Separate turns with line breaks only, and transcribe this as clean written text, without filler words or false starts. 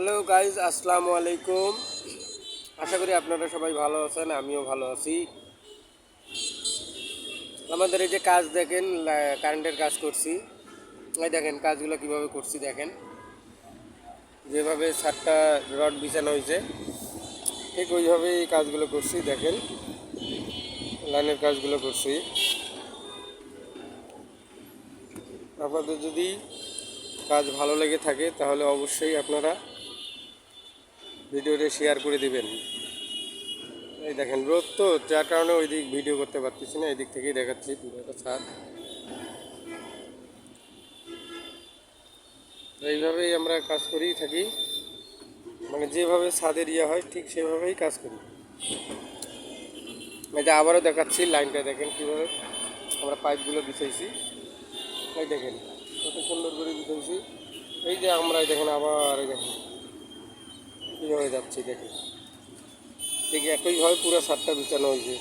Hello guys, আসসালামু আলাইকুম। আশা করি আপনারা সবাই ভালো আছেন, আমিও ভালো আছি। আমাদের এই যে কাজ দেখেন, কারেন্টের কাজ করছি। এই দেখেন কাজগুলো কিভাবে করছি, দেখেন যেভাবে 7টা রড বিছানো হয়েছে ঠিক ওইভাবেই এই কাজগুলো করছি। দেখেন লাইনের কাজগুলো করছি। আপনাদের যদি কাজ ভালো লেগে থাকে তাহলে অবশ্যই আপনারা ভিডিওটা শেয়ার করে দিবেন। এই দেখেন রোদ তো, যার কারণে ওই দিক ভিডিও করতে পারতেছি না, এই দিক থেকেই দেখাচ্ছি পুরোটা ছাদ। এইভাবেই আমরা কাজ করেই থাকি, মানে যেভাবে ছাদের ইয়ে হয় ঠিক সেভাবেই কাজ করি। এটা আবারও দেখাচ্ছি, লাইনটা দেখেন কীভাবে আমরা পাইপগুলো বিছাইছি। এই দেখেন কত সুন্দর করে বিছাইছি। এই যে আমরা দেখেন আবার এই দেখেন কীভাবে যাচ্ছি, দেখেন ঠিক একইভাবে পুরো ছাদটা বিছানো হয়েছে।